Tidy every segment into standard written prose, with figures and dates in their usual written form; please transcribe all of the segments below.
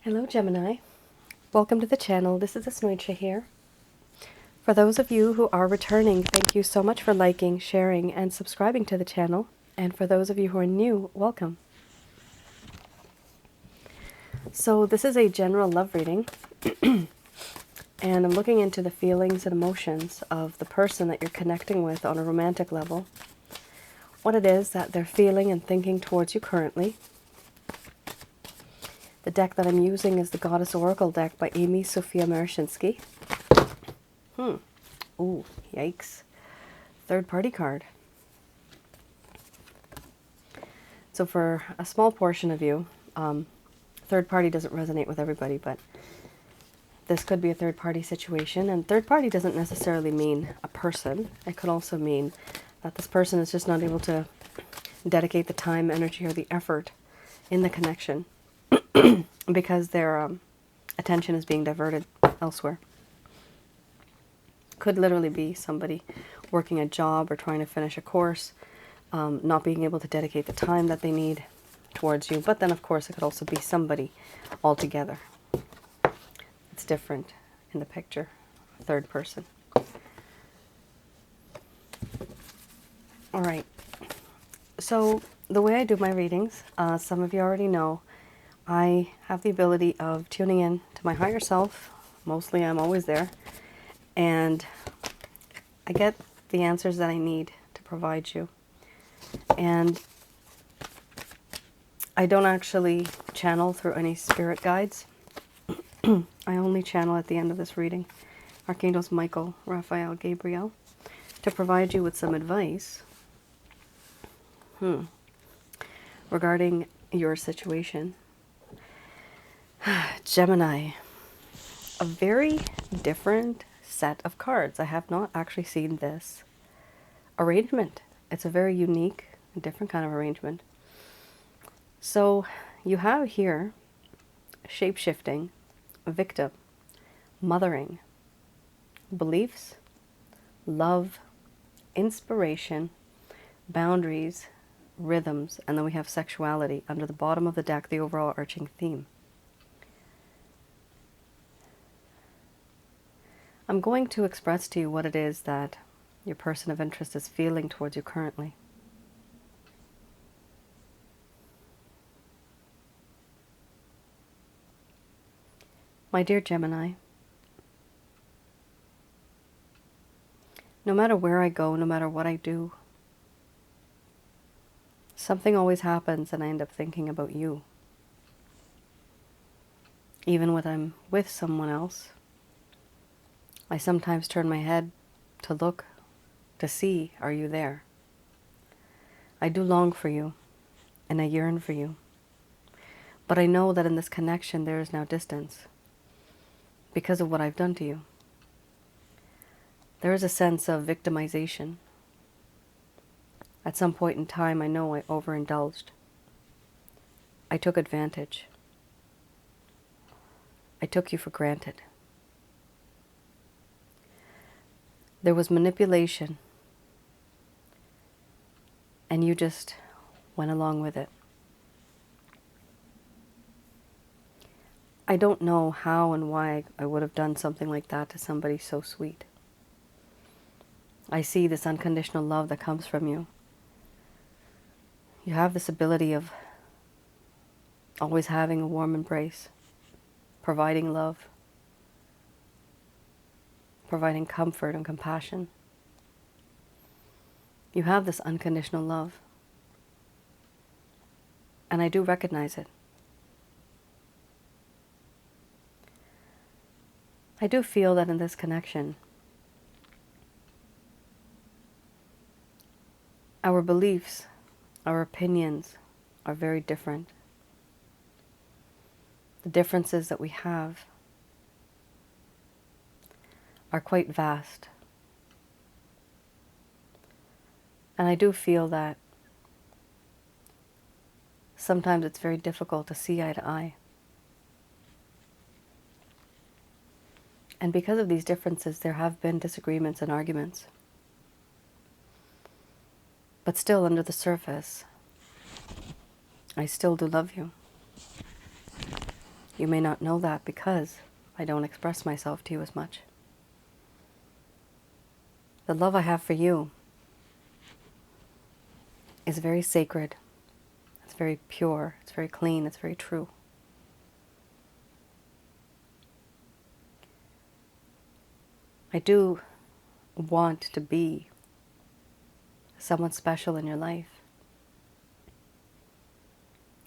Hello Gemini, welcome to the channel. This is Asnointia here. For those of you who are returning, thank you so much for liking, sharing, and subscribing to the channel. And for those of you who are new, welcome. So this is a general love reading, and I'm looking into the feelings and emotions of the person that you're connecting with on a romantic level, what it is that they're feeling and thinking towards you currently. The deck that I'm using is the Goddess Oracle deck by Amy Sophia Marashinsky. Ooh, yikes. Third party card. So for a small portion of you, third party doesn't resonate with everybody, but this could be a third party situation. And third party doesn't necessarily mean a person. It could also mean that this person is just not able to dedicate the time, energy, or the effort in the connection because their attention is being diverted elsewhere. Could literally be somebody working a job or trying to finish a course, not being able to dedicate the time that they need towards you. But then, of course, it could also be somebody altogether. It's different in the picture, third person. All right. So the way I do my readings, some of you already know, I have the ability of tuning in to my higher self. Mostly I'm always there. And I get the answers that I need to provide you. And I don't actually channel through any spirit guides. I only channel at the end of this reading Archangels Michael, Raphael, Gabriel, to provide you with some advice regarding your situation. Gemini, a very different set of cards. I have not actually seen this arrangement. It's a very unique and different kind of arrangement. So you have here shape-shifting, victim, mothering, beliefs, love, inspiration, boundaries, rhythms, and then we have sexuality under the bottom of the deck, the overall arching theme. I'm going to express to you what it is that your person of interest is feeling towards you currently. My dear Gemini, no matter where I go, no matter what I do, something always happens and I end up thinking about you. Even when I'm with someone else, I sometimes turn my head to look, to see, are you there? I do long for you, and I yearn for you. But I know that in this connection there is now distance because of what I've done to you. There is a sense of victimization. At some point in time, I know I overindulged. I took advantage. I took you for granted. There was manipulation, and you just went along with it. I don't know how and why I would have done something like that to somebody so sweet. I see this unconditional love that comes from you. You have this ability of always having a warm embrace, providing love, providing comfort and compassion. You have this unconditional love. And I do recognize it. I do feel that in this connection, our beliefs, our opinions are very different. The differences that we have are quite vast. And I do feel that sometimes it's very difficult to see eye to eye. And because of these differences, there have been disagreements and arguments. But still, under the surface, I still do love you. You may not know that because I don't express myself to you as much. The love I have for you is very sacred. It's very pure. It's very clean. It's very true. I do want to be someone special in your life,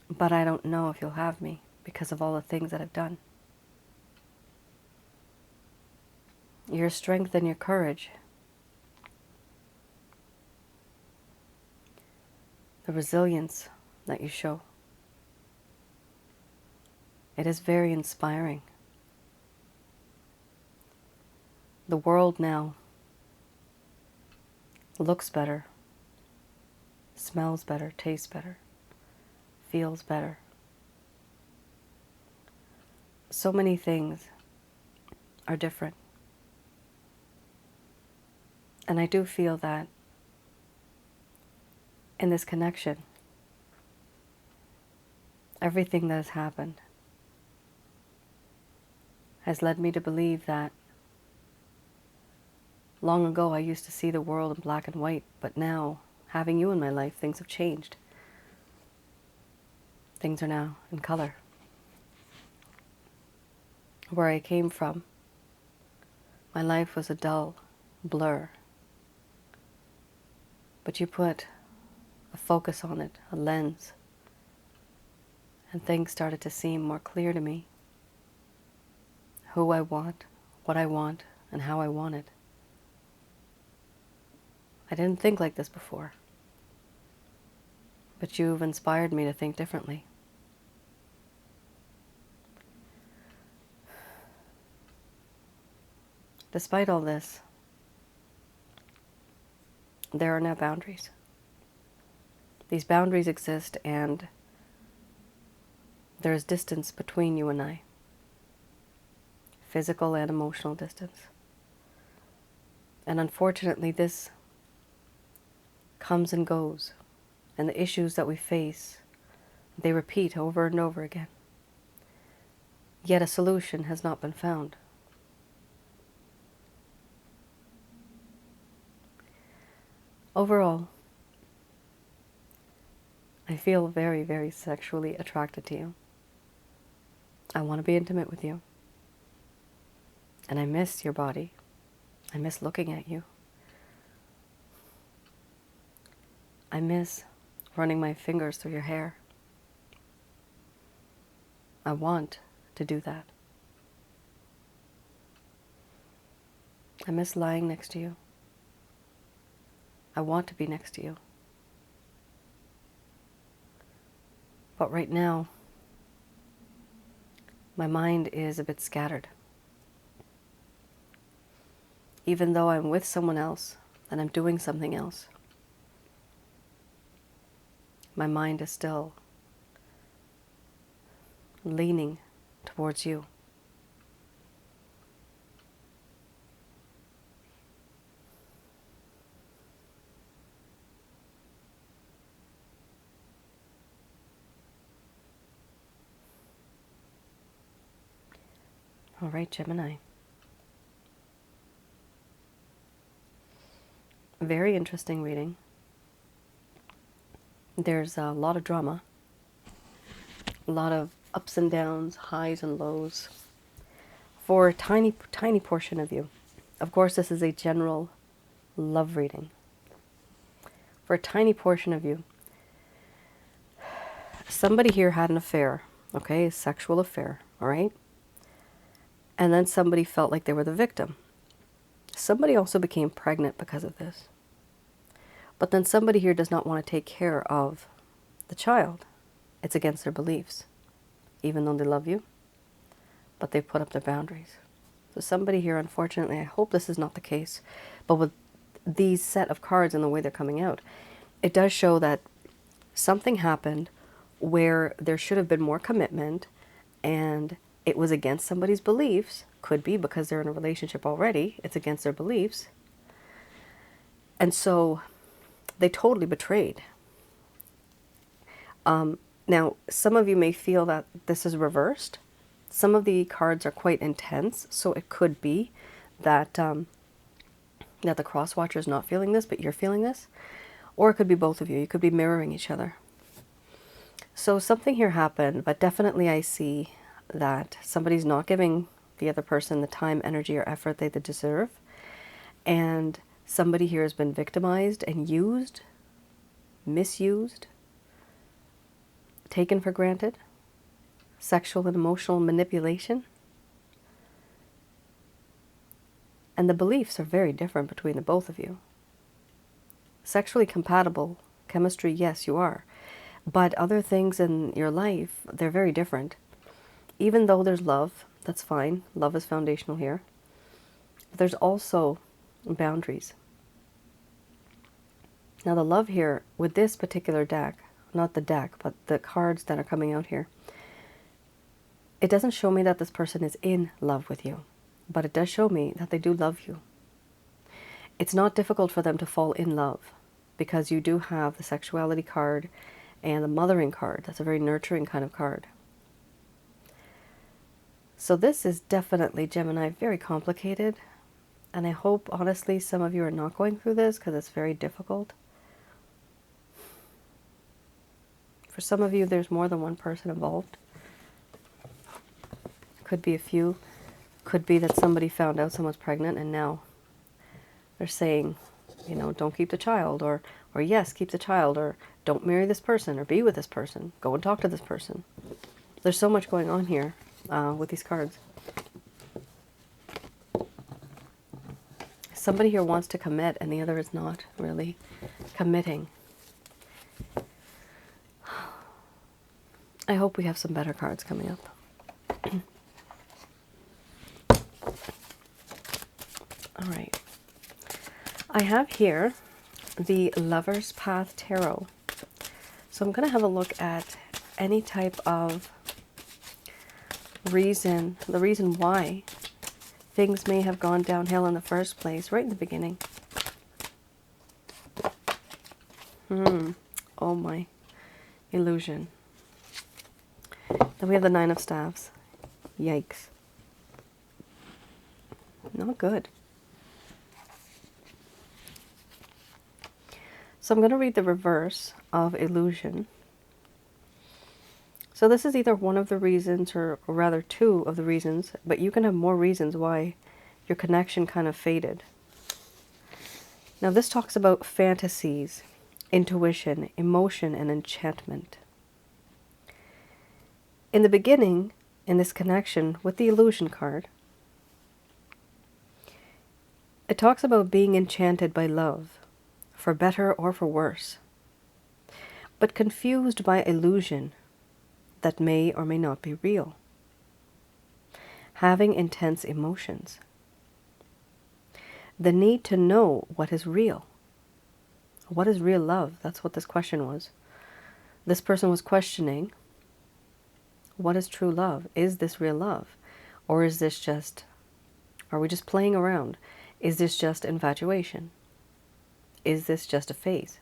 but I don't know if you'll have me because of all the things that I've done. Your strength and your courage, the resilience that you show, it is very inspiring. The world now looks better, smells better, tastes better, feels better. So many things are different. And I do feel that in this connection, everything that has happened has led me to believe that long ago I used to see the world in black and white, but now, having you in my life, things have changed. Things are now in color. Where I came from, my life was a dull blur. But you put a focus on it, a lens, and things started to seem more clear to me. Who I want, what I want, and how I want it. I didn't think like this before, but you've inspired me to think differently. Despite all this, there are no boundaries. These boundaries exist, and there is distance between you and I. Physical and emotional distance. And unfortunately, this comes and goes, and the issues that we face, they repeat over and over again. Yet a solution has not been found. Overall, I feel very, very sexually attracted to you. I want to be intimate with you. And I miss your body. I miss looking at you. I miss running my fingers through your hair. I want to do that. I miss lying next to you. I want to be next to you. But right now, my mind is a bit scattered. Even though I'm with someone else and I'm doing something else, my mind is still leaning towards you. All right, Gemini. Very interesting reading. There's a lot of drama, a lot of ups and downs, highs and lows, for a tiny, tiny portion of you. Of course, this is a general love reading. For a tiny portion of you, somebody here had an affair, okay, a sexual affair, all right? And then somebody felt like they were the victim. Somebody also became pregnant because of this. But then somebody here does not want to take care of the child. It's against their beliefs, even though they love you, but they've put up their boundaries. So somebody here, unfortunately, I hope this is not the case, but with these set of cards and the way they're coming out, it does show that something happened where there should have been more commitment, and it was against somebody's beliefs. Could be because they're in a relationship already. It's against their beliefs. And so they totally betrayed. Now, some of you may feel that this is reversed, Some of the cards are quite intense, so it could be that that the cross watcher is not feeling this, but you're feeling this. Or it could be both of you. You could be mirroring each other. So something here happened, but definitely I see that somebody's not giving the other person the time, energy, or effort they deserve. And somebody here has been victimized and used, misused, taken for granted, sexual and emotional manipulation. And the beliefs are very different between the both of you. Sexually compatible, chemistry, yes, you are. But other things in your life, they're very different. Even though there's love, that's fine. Love is foundational here. But there's also boundaries. Now the love here, with this particular deck, not the deck, but the cards that are coming out here, it doesn't show me that this person is in love with you, but it does show me that they do love you. It's not difficult for them to fall in love because you do have the sexuality card and the mothering card. That's a very nurturing kind of card. So this is definitely, Gemini, very complicated. And I hope, honestly, some of you are not going through this because it's very difficult. For some of you, there's more than one person involved. Could be a few. Could be that somebody found out someone's pregnant and now they're saying, you know, don't keep the child, or yes, keep the child, or don't marry this person, or be with this person, go and talk to this person. There's so much going on here with these cards. Somebody here wants to commit and the other is not really committing. I hope we have some better cards coming up. All right. I have here the Lover's Path Tarot. So I'm going to have a look at any type of reason, the reason why things may have gone downhill in the first place, right in the beginning. Oh my, illusion. Then we have the Nine of Staves. Yikes. Not good. So I'm going to read the reverse of illusion. So this is either one of the reasons, or rather two of the reasons, but you can have more reasons why your connection kind of faded. Now this talks about fantasies, intuition, emotion, and enchantment. In the beginning, in this connection with the illusion card, it talks about being enchanted by love, for better or for worse, but confused by illusion that may or may not be real. Having intense emotions. The need to know what is real. What is real love? That's what this question was. This person was questioning, what is true love? Is this real love? Or is this just, are we just playing around? Is this just infatuation? Is this just a phase?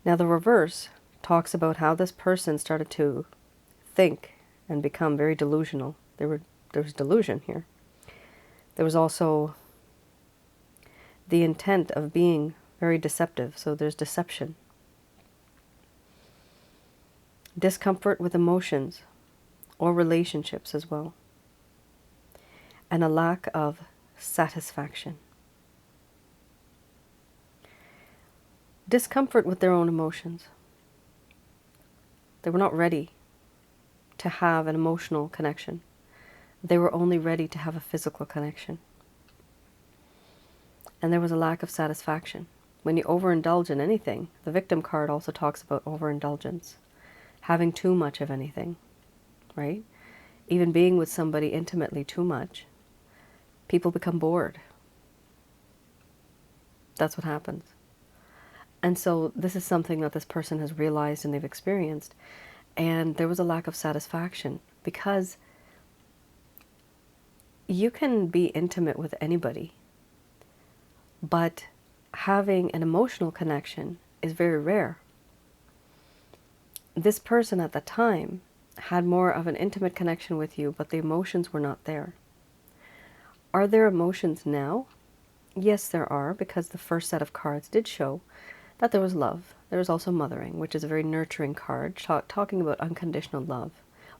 Now the reverse talks about how this person started to think and become very delusional. There was delusion here. There was also the intent of being very deceptive. So there's deception. Discomfort with emotions or relationships as well. And a lack of satisfaction. Discomfort with their own emotions. They were not ready to have an emotional connection. They were only ready to have a physical connection. And there was a lack of satisfaction. When you overindulge in anything, the victim card also talks about overindulgence. Having too much of anything, right? Even being with somebody intimately too much, people become bored. That's what happens. And so this is something that this person has realized and they've experienced. And there was a lack of satisfaction because you can be intimate with anybody, but having an emotional connection is very rare. This person at the time had more of an intimate connection with you, but the emotions were not there. Are there emotions now? Yes, there are, because the first set of cards did show that there was love. There was also mothering, which is a very nurturing card, talking about unconditional love,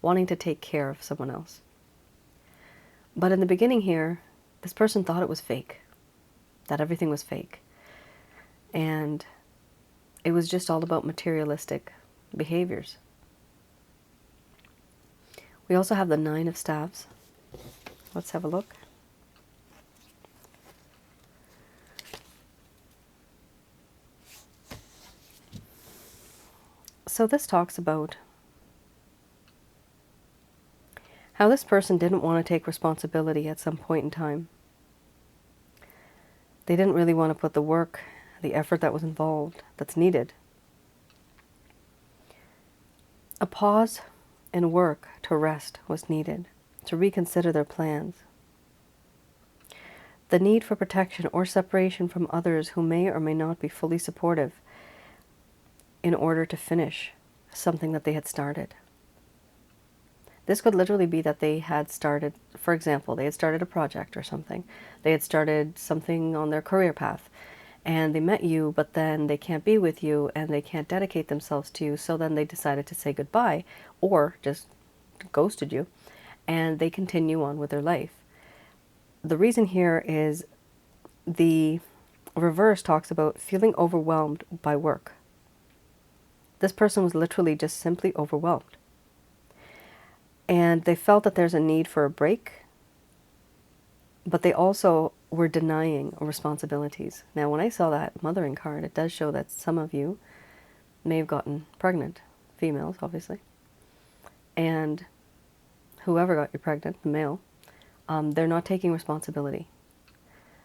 wanting to take care of someone else. But in the beginning here, this person thought it was fake, that everything was fake. And it was just all about materialistic behaviors. We also have the Nine of Staves. Let's have a look. So this talks about how this person didn't want to take responsibility at some point in time. They didn't really want to put the work, the effort that was involved, that's needed. A pause in work to rest was needed, to reconsider their plans. The need for protection or separation from others who may or may not be fully supportive in order to finish something that they had started. This could literally be that they had started, for example, they had started a project or something. They had started something on their career path, and they met you, but then they can't be with you and they can't dedicate themselves to you, so then they decided to say goodbye or just ghosted you, and they continue on with their life. The reason here is the reverse talks about feeling overwhelmed by work. This person was literally just simply overwhelmed. And they felt that there's a need for a break, but they also were denying responsibilities. Now, when I saw that mothering card, it does show that some of you may have gotten pregnant, females, obviously. And whoever got you pregnant, the male, they're not taking responsibility.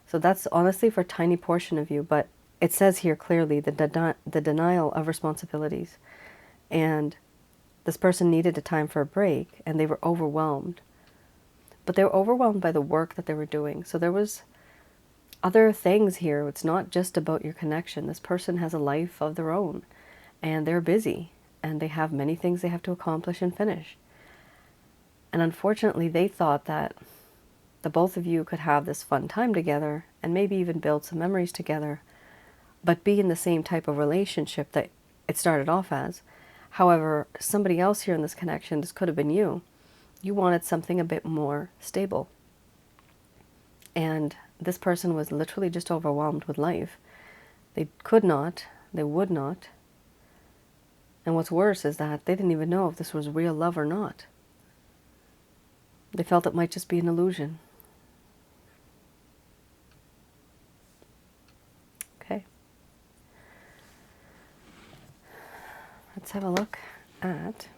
So that's honestly for a tiny portion of you, but it says here clearly the denial of responsibilities. And this person needed a time for a break, and they were overwhelmed. But they were overwhelmed by the work that they were doing. So there was other things here. It's not just about your connection. This person has a life of their own, and they're busy, and they have many things they have to accomplish and finish. And unfortunately, they thought that the both of you could have this fun time together and maybe even build some memories together, but be in the same type of relationship that it started off as. However, somebody else here in this connection, this could have been you. You wanted something a bit more stable. And this person was literally just overwhelmed with life. They could not, they would not. And what's worse is that they didn't even know if this was real love or not. They felt it might just be an illusion. Okay. Let's have a look at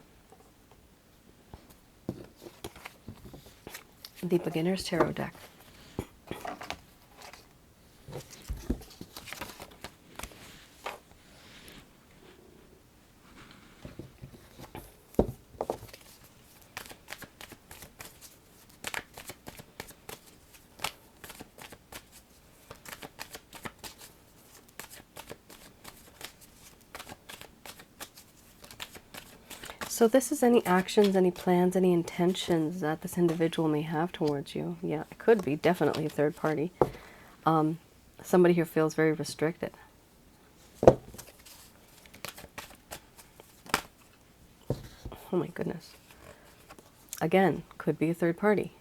the Beginner's Tarot deck. So this is any actions, any plans, any intentions that this individual may have towards you. Yeah, it could be definitely a third party. Somebody here feels very restricted. Oh my goodness. Again, could be a third party.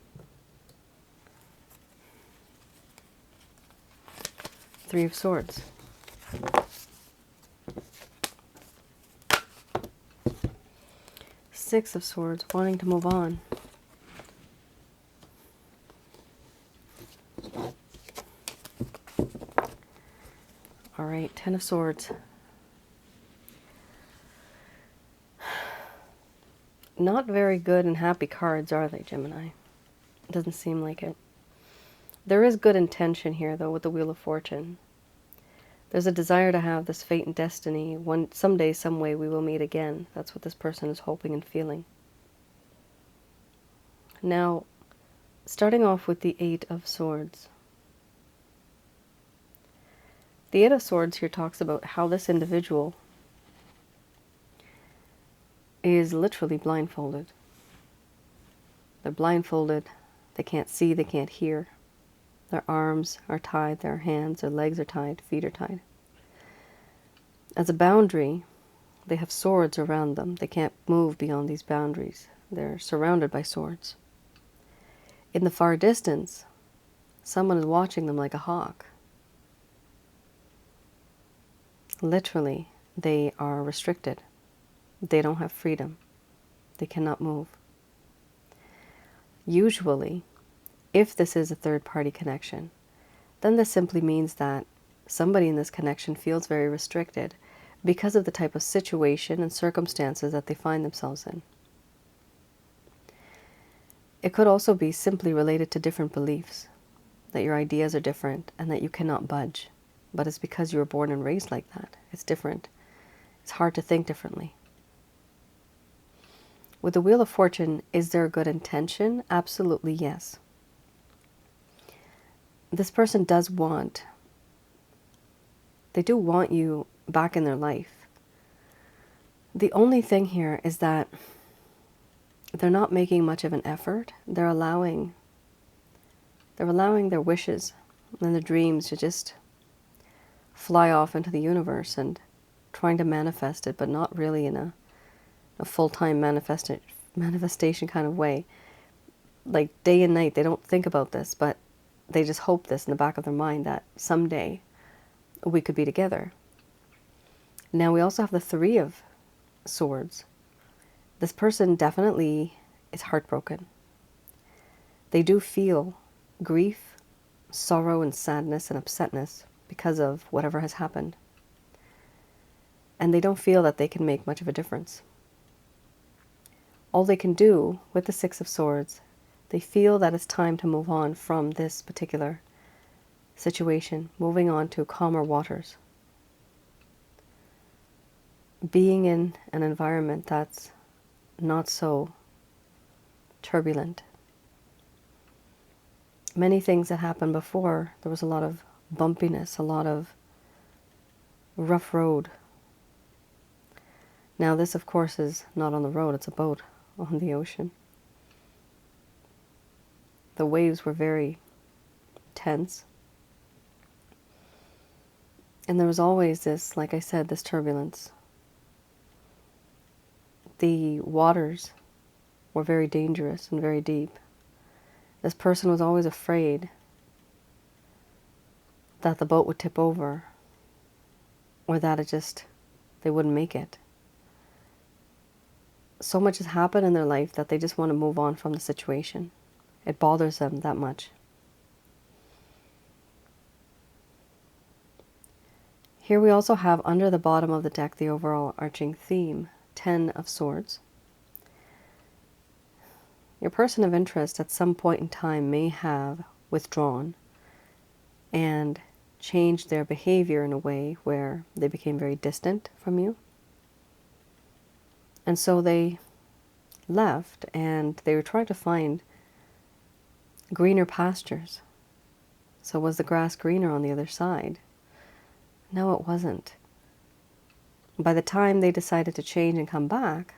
Three of Swords. Six of Swords, wanting to move on. All right, Ten of Swords. Not very good and happy cards, are they, Gemini? It doesn't seem like it. There is good intention here, though, with the Wheel of Fortune. There's a desire to have this fate and destiny. Someday, some way, we will meet again. That's what this person is hoping and feeling. Now, starting off with the Eight of Swords. The Eight of Swords here talks about how this individual is literally blindfolded. They're blindfolded. They can't see, they can't hear. Their arms are tied, their hands, their legs are tied, feet are tied. As a boundary, they have swords around them. They can't move beyond these boundaries. They're surrounded by swords. In the far distance, someone is watching them like a hawk. Literally, they are restricted. They don't have freedom. They cannot move. Usually, if this is a third-party connection, then this simply means that somebody in this connection feels very restricted because of the type of situation and circumstances that they find themselves in. It could also be simply related to different beliefs, that your ideas are different and that you cannot budge. But it's because you were born and raised like that. It's different. It's hard to think differently. With the Wheel of Fortune, is there a good intention? Absolutely yes. This person they do want you back in their life. The only thing here is that they're not making much of an effort. They're allowing their wishes and their dreams to just fly off into the universe and trying to manifest it, but not really in a full-time manifestation kind of way. Like day and night, they don't think about this, but they just hope this in the back of their mind that someday we could be together. Now we also have the Three of Swords. This person definitely is heartbroken. They do feel grief, sorrow, and sadness and upsetness because of whatever has happened. And they don't feel that they can make much of a difference. All they can do with the Six of Swords, they feel that it's time to move on from this particular situation, moving on to calmer waters. Being in an environment that's not so turbulent. Many things that happened before, there was a lot of bumpiness, a lot of rough road. Now this, of course, is not on the road, it's a boat on the ocean. The waves were very tense. And there was always this, like I said, this turbulence. The waters were very dangerous and very deep. This person was always afraid that the boat would tip over or that they wouldn't make it. So much has happened in their life that they just want to move on from the situation. It bothers them that much. Here we also have under the bottom of the deck the overall arching theme, 10 of Swords. Your person of interest at some point in time may have withdrawn and changed their behavior in a way where they became very distant from you. And so they left and they were trying to find greener pastures. So was the grass greener on the other side? No, it wasn't. By the time they decided to change and come back,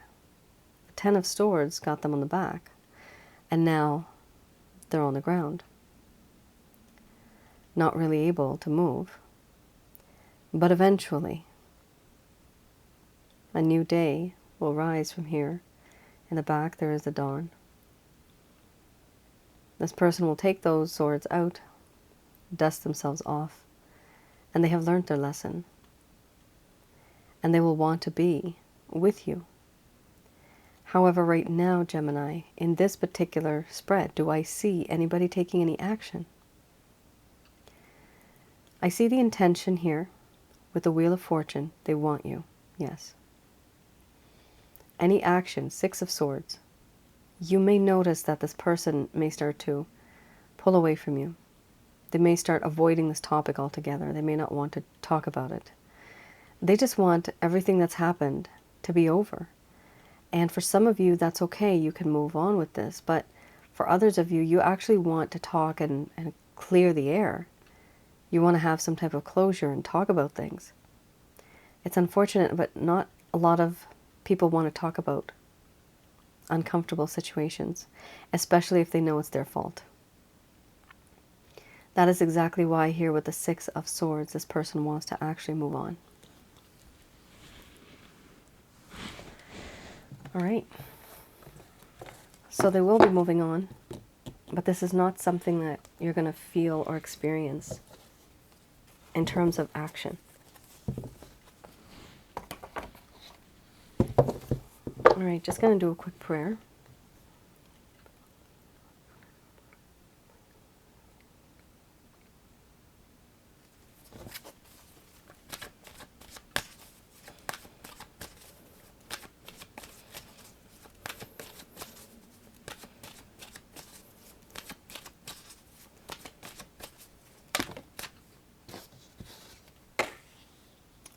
the 10 of Swords got them on the back. And now they're on the ground. Not really able to move. But eventually, a new day will rise from here. In the back there is the dawn. This person will take those swords out, dust themselves off, and they have learned their lesson. And they will want to be with you. However, right now, Gemini, in this particular spread, do I see anybody taking any action? I see the intention here with the Wheel of Fortune. They want you, yes. Any action, 6 of Swords. You may notice that this person may start to pull away from you. They may start avoiding this topic altogether. They may not want to talk about it. They just want everything that's happened to be over. And for some of you, that's okay. You can move on with this. But for others of you, you actually want to talk and clear the air. You want to have some type of closure and talk about things. It's unfortunate, but not a lot of people want to talk about uncomfortable situations, especially if they know it's their fault. That is exactly why here with the Six of Swords, this person wants to actually move on. All right. So they will be moving on, but this is not something that you're going to feel or experience in terms of action. All right, just going to do a quick prayer.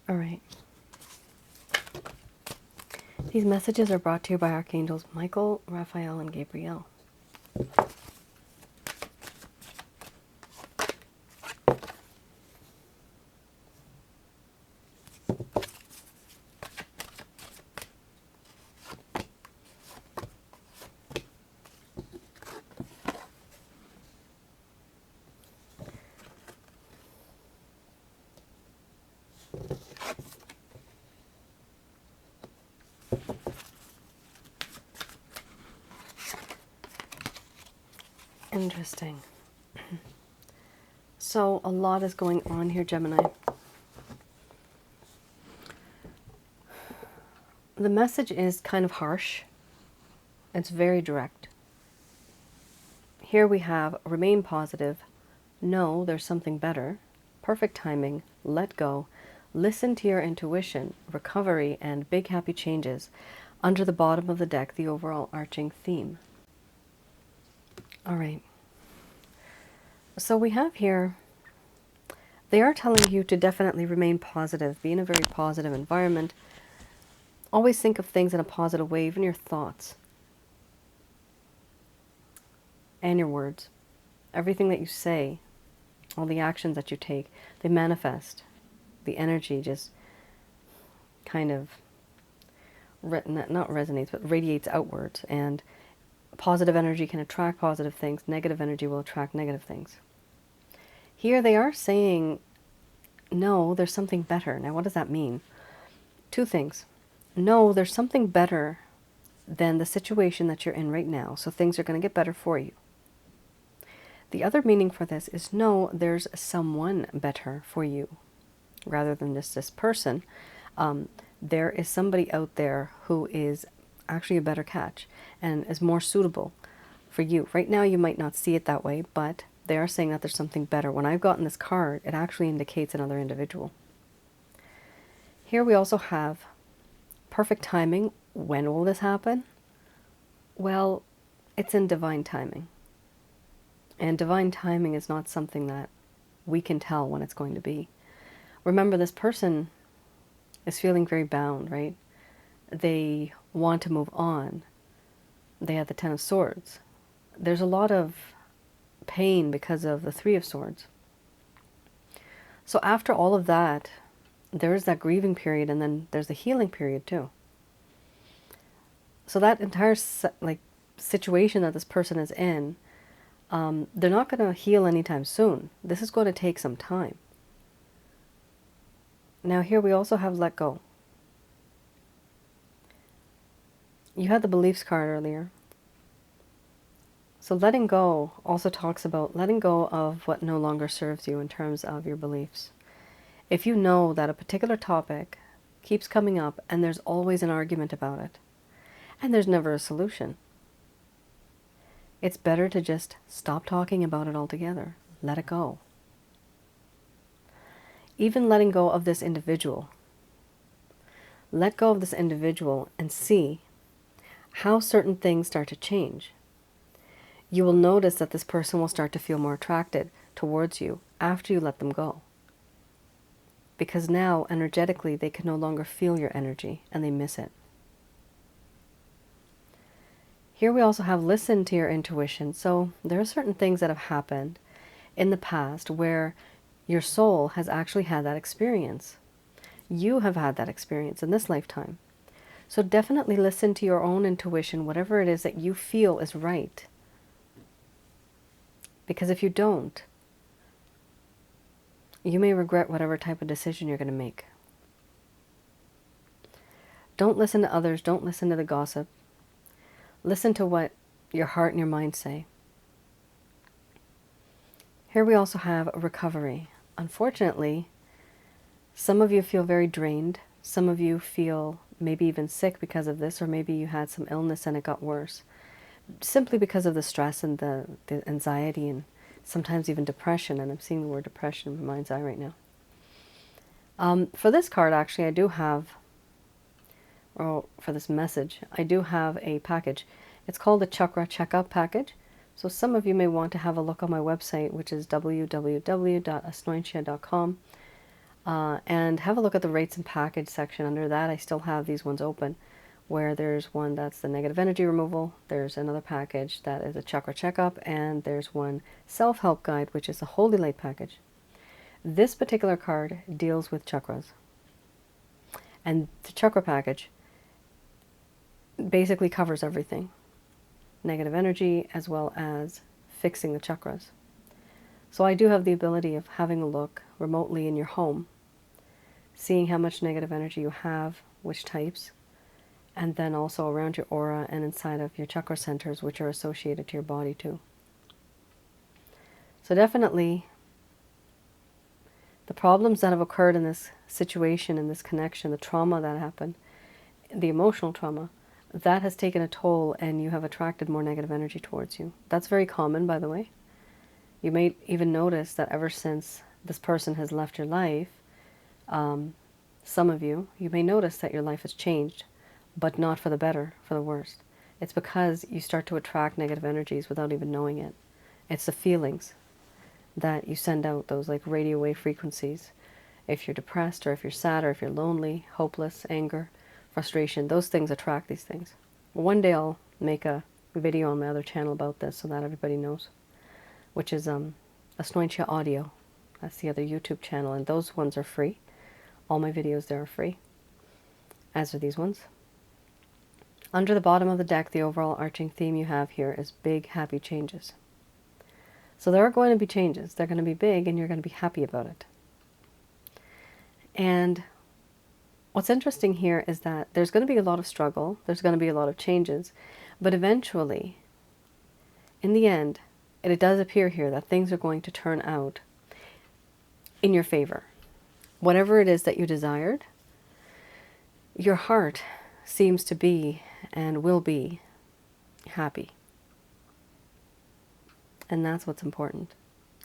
All right. These messages are brought to you by Archangels Michael, Raphael, and Gabriel. Interesting. So a lot is going on here, Gemini. The message is kind of harsh. It's very direct. Here we have remain positive, know there's something better, perfect timing, let go, listen to your intuition, recovery, and big happy changes. Under the bottom of the deck, the overall arching theme. All right. So we have here, they are telling you to definitely remain positive, be in a very positive environment. Always think of things in a positive way, even your thoughts and your words. Everything that you say, all the actions that you take, they manifest. The energy just kind of, not resonates, but radiates outwards. And positive energy can attract positive things. Negative energy will attract negative things. Here they are saying, no, there's something better. Now, what does that mean? Two things. No, there's something better than the situation that you're in right now. So things are going to get better for you. The other meaning for this is no, there's someone better for you. Rather than just this person, there is somebody out there who is actually a better catch and is more suitable for you. Right now you might not see it that way, but they are saying that there's something better. When I've gotten this card, it actually indicates another individual. Here we also have perfect timing. When will this happen? Well, it's in divine timing. And divine timing is not something that we can tell when it's going to be. Remember, this person is feeling very bound, right? They want to move on. They have the Ten of Swords. There's a lot of pain because of the Three of Swords. So after all of that, there's that grieving period, and then there's the healing period too. So that entire situation that this person is in, they're not going to heal anytime soon. This is going to take some time. Now here we also have let go. You had the beliefs card earlier. So letting go also talks about letting go of what no longer serves you in terms of your beliefs. If you know that a particular topic keeps coming up and there's always an argument about it, and there's never a solution, it's better to just stop talking about it altogether. Let it go. Even letting go of this individual. Let go of this individual and see how certain things start to change. You will notice that this person will start to feel more attracted towards you after you let them go. Because now, energetically, they can no longer feel your energy and they miss it. Here we also have listen to your intuition. So there are certain things that have happened in the past where your soul has actually had that experience. You have had that experience in this lifetime. So definitely listen to your own intuition, whatever it is that you feel is right. Because if you don't, you may regret whatever type of decision you're going to make. Don't listen to others. Don't listen to the gossip. Listen to what your heart and your mind say. Here we also have a recovery. Unfortunately, some of you feel very drained. Some of you feel maybe even sick because of this, or maybe you had some illness and it got worse. Simply because of the stress and the anxiety and sometimes even depression. And I'm seeing the word depression in my mind's eye right now. For this card, actually, I do have, or for this message, I do have a package. It's called the Chakra Checkup Package. So some of you may want to have a look on my website, which is www.asnointia.com, and have a look at the rates and package section. Under that, I still have these ones open, where there's one that's the negative energy removal, there's another package that is a chakra checkup, and there's one self-help guide, which is a Holy Light package. This particular card deals with chakras. And the chakra package basically covers everything. Negative energy as well as fixing the chakras. So I do have the ability of having a look remotely in your home, seeing how much negative energy you have, which types, and then also around your aura and inside of your chakra centers, which are associated to your body too. So definitely, the problems that have occurred in this situation, in this connection, the trauma that happened, the emotional trauma, that has taken a toll and you have attracted more negative energy towards you. That's very common, by the way. You may even notice that ever since this person has left your life, some of you may notice that your life has changed, but not for the better, for the worst. It's because you start to attract negative energies without even knowing it. It's the feelings that you send out, those like radio wave frequencies. If you're depressed, or if you're sad, or if you're lonely, hopeless, anger, frustration, those things attract these things. One day I'll make a video on my other channel about this so that everybody knows, which is Asnointia Audio. That's the other YouTube channel, and those ones are free. All my videos there are free, as are these ones. Under the bottom of the deck, the overall arching theme you have here is big, happy changes. So there are going to be changes. They're going to be big, and you're going to be happy about it. And what's interesting here is that there's going to be a lot of struggle. There's going to be a lot of changes. But eventually, in the end, it does appear here that things are going to turn out in your favor. Whatever it is that you desired, your heart seems to be and will be happy. And that's what's important.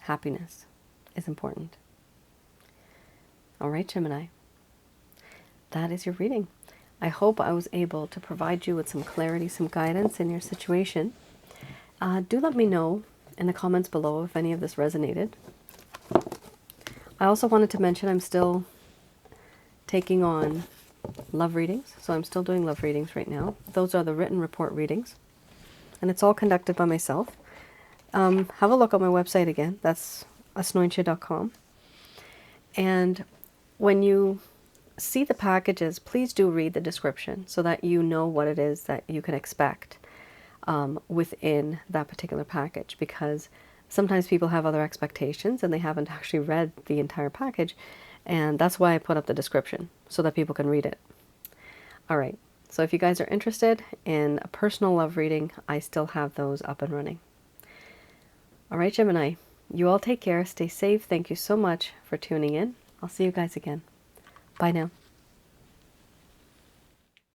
Happiness is important. All right, Gemini. That is your reading. I hope I was able to provide you with some clarity, some guidance in your situation. Do let me know in the comments below if any of this resonated. I also wanted to mention I'm still taking on love readings. So I'm still doing love readings right now. Those are the written report readings. And it's all conducted by myself. Have a look on my website again. That's asnointia.com. And when you see the packages, please do read the description so that you know what it is that you can expect within that particular package, because sometimes people have other expectations and they haven't actually read the entire package, and that's why I put up the description so that people can read it. All right, so if you guys are interested in a personal love reading, I still have those up and running. All right, Gemini, you all take care, stay safe. Thank you so much for tuning in. I'll see you guys again. Bye now.